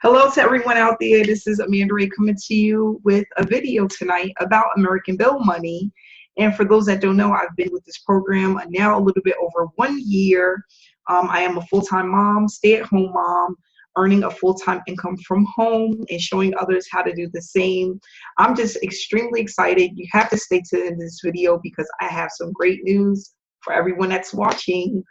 Hello to everyone out there. This is Amanda Ray coming to you with a video tonight about American Bill Money. And for those that don't know, I've been with this program now a little bit over 1 year. I am a full-time mom, stay-at-home mom, earning a full-time income from home and showing others how to do the same. I'm just extremely excited. You have to stay tuned in this video because I have some great news for everyone that's watching.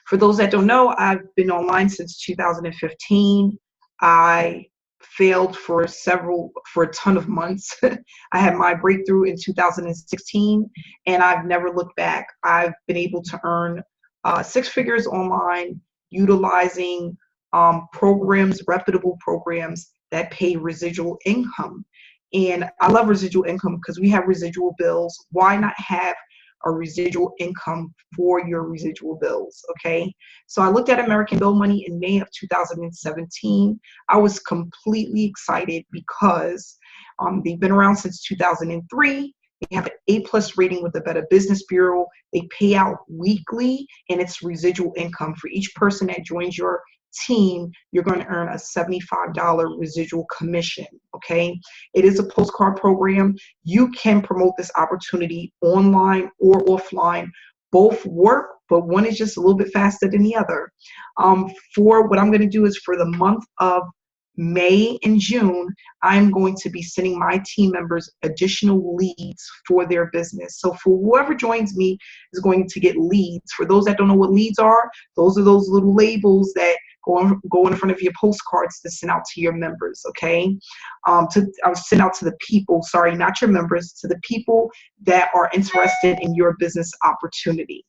For those that don't know, I've been online since 2015. I failed for a ton of months. I had my breakthrough in 2016, and I've never looked back. I've been able to earn six figures online utilizing programs, reputable programs that pay residual income. And I love residual income because we have residual bills. Why not have a residual income for your residual bills? Okay, so I looked at American Bill Money in May of 2017. I was completely excited because they've been around since 2003. They have an A+ rating with the Better Business Bureau. They pay out weekly, and it's residual income. For each person that joins your team, you're going to earn a $75 residual commission. Okay, it is a postcard program. You can promote this opportunity online or offline. Both work, but one is just a little bit faster than the other. For what I'm going to do is for the month of May and June, I'm going to be sending my team members additional leads for their business. So for whoever joins me is going to get leads. For those that don't know what leads are, those are those little labels that go in front of your postcards to send out to your members, okay? I'll send out to the people, sorry, not your members, to the people that are interested in your business opportunity.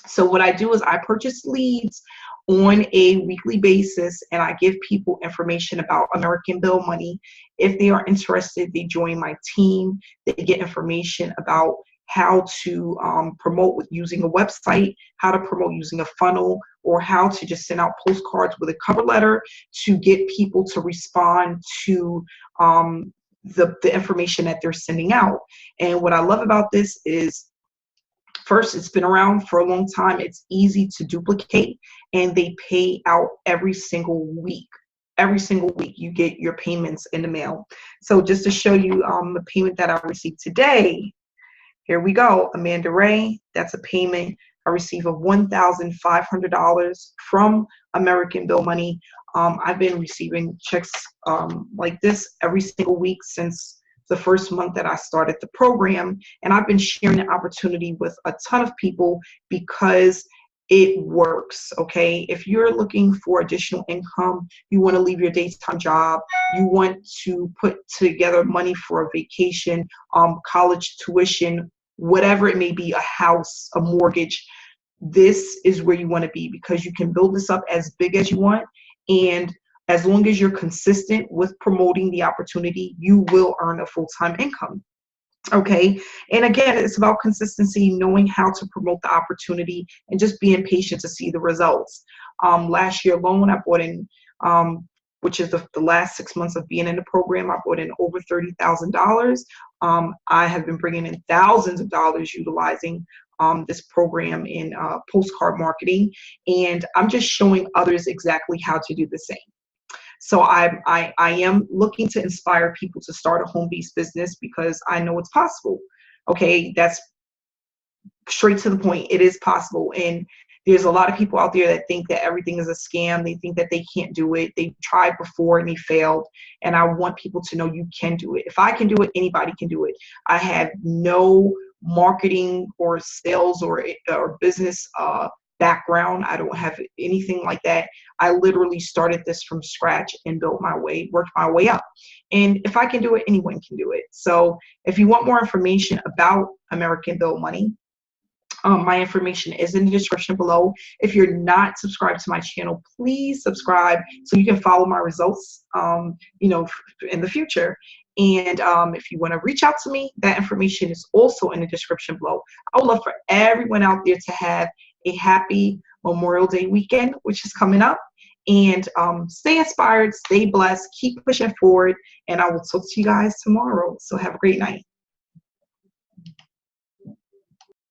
So what I do is I purchase leads on a weekly basis, and I give people information about American Bill Money. If they are interested, they join my team. They get information about how to promote with using a website, how to promote using a funnel, or how to just send out postcards with a cover letter to get people to respond to the information that they're sending out. And what I love about this is, first, it's been around for a long time. It's easy to duplicate, and they pay out every single week. Every single week you get your payments in the mail. So just to show you the payment that I received today, here we go, Amanda Ray. That's a payment I received of $1,500 from American Bill Money. I've been receiving checks like this every single week since the first month that I started the program, and I've been sharing the opportunity with a ton of people because it works. Okay, if you're looking for additional income, you want to leave your daytime job, you want to put together money for a vacation, college tuition, whatever it may be, a house, a mortgage, this is where you want to be, because you can build this up as big as you want, and as long as you're consistent with promoting the opportunity, you will earn a full-time income. Okay, and again, it's about consistency, knowing how to promote the opportunity, and just being patient to see the results. Last year alone, I brought in, which is the last 6 months of being in the program, I brought in over $30,000. I have been bringing in thousands of dollars utilizing this program in postcard marketing, and I'm just showing others exactly how to do the same. So I am looking to inspire people to start a home-based business because I know it's possible. Okay, that's straight to the point. It is possible. And there's a lot of people out there that think that everything is a scam. They think that they can't do it. They tried before and they failed. And I want people to know you can do it. If I can do it, anybody can do it. I have no marketing or sales or business background. I don't have anything like that. I literally started this from scratch and worked my way up. And if I can do it, anyone can do it. So if you want more information about American Bill Money, my information is in the description below. If you're not subscribed to my channel, please subscribe so you can follow my results, in the future. And if you want to reach out to me, that information is also in the description below. I would love for everyone out there to have a happy Memorial Day weekend, which is coming up. And stay inspired, stay blessed, keep pushing forward, and I will talk to you guys tomorrow. So have a great night.